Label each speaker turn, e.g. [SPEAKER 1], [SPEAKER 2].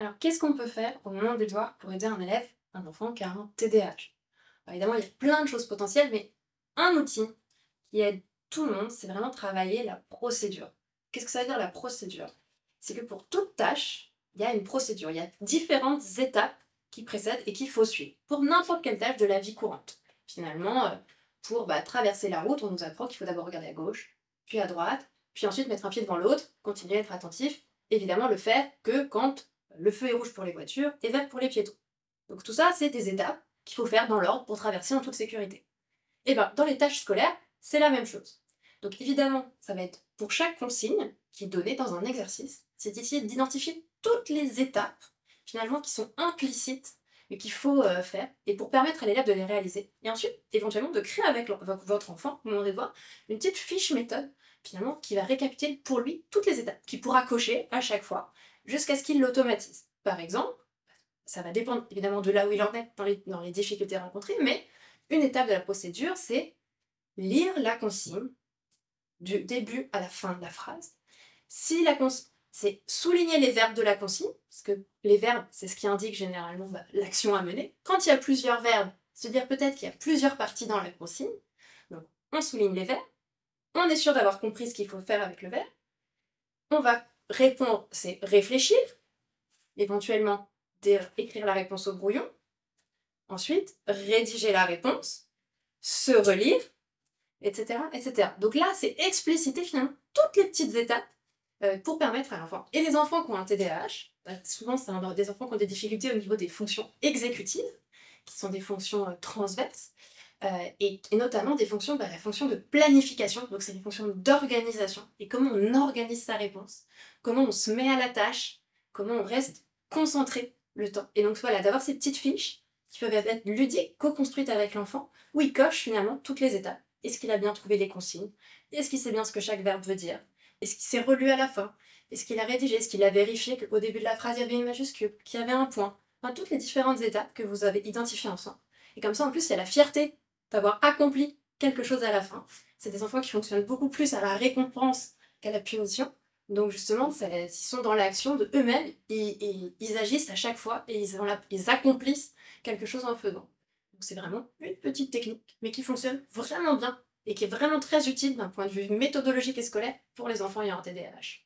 [SPEAKER 1] Alors, qu'est-ce qu'on peut faire au moment des devoirs pour aider un élève, un enfant qui a un TDAH? Alors, évidemment, il y a plein de choses potentielles, mais un outil qui aide tout le monde, c'est vraiment travailler la procédure. Qu'est-ce que ça veut dire la procédure? C'est que pour toute tâche, il y a une procédure, il y a différentes étapes qui précèdent et qu'il faut suivre pour n'importe quelle tâche de la vie courante. Finalement, pour traverser la route, on nous apprend qu'il faut d'abord regarder à gauche, puis à droite, puis ensuite mettre un pied devant l'autre, continuer à être attentif, évidemment le faire que quand le feu est rouge pour les voitures et vert pour les piétons. Donc tout ça, c'est des étapes qu'il faut faire dans l'ordre pour traverser en toute sécurité. Et bien, dans les tâches scolaires, c'est la même chose. Donc évidemment, ça va être pour chaque consigne qui est donnée dans un exercice, c'est d'essayer d'identifier toutes les étapes finalement qui sont implicites mais qu'il faut faire et pour permettre à l'élève de les réaliser. Et ensuite, éventuellement, de créer avec votre enfant, au moment des devoirs, une petite fiche méthode finalement qui va récapituler pour lui toutes les étapes, qu'il pourra cocher à chaque fois jusqu'à ce qu'il l'automatise. Par exemple, ça va dépendre évidemment de là où il en est dans les difficultés rencontrées, mais une étape de la procédure, c'est lire la consigne du début à la fin de la phrase. Si la consigne, c'est souligner les verbes de la consigne, parce que les verbes, c'est ce qui indique généralement l'action à mener. Quand il y a plusieurs verbes, se dire peut-être qu'il y a plusieurs parties dans la consigne. Donc, on souligne les verbes, on est sûr d'avoir compris ce qu'il faut faire avec le verbe. On va répondre, c'est réfléchir, éventuellement écrire la réponse au brouillon. Ensuite, rédiger la réponse, se relire, etc., etc. Donc là, c'est expliciter finalement toutes les petites étapes pour permettre à l'enfant. Et les enfants qui ont un TDAH, souvent c'est des enfants qui ont des difficultés au niveau des fonctions exécutives, qui sont des fonctions transverses, et notamment des fonctions, la fonction de planification, donc c'est les fonctions d'organisation, et comment on organise sa réponse, comment on se met à la tâche, comment on reste concentré le temps. Et donc voilà, d'avoir ces petites fiches qui peuvent être ludiques, co-construites avec l'enfant, où il coche finalement toutes les étapes. Est-ce qu'il a bien trouvé les consignes? Est-ce qu'il sait bien ce que chaque verbe veut dire? Est-ce qu'il s'est relu à la fin? Est-ce qu'il a rédigé? Est-ce qu'il a vérifié qu'au début de la phrase, il y avait une majuscule, qu'il y avait un point? Enfin, toutes les différentes étapes que vous avez identifiées ensemble. Et comme ça, en plus, il y a la fierté d'avoir accompli quelque chose à la fin. C'est des enfants qui fonctionnent beaucoup plus à la récompense qu'à la punition. Donc justement, ils sont dans l'action de eux-mêmes, ils agissent à chaque fois et ils accomplissent quelque chose en faisant. Donc c'est vraiment une petite technique, mais qui fonctionne vraiment bien et qui est vraiment très utile d'un point de vue méthodologique et scolaire pour les enfants ayant un TDAH.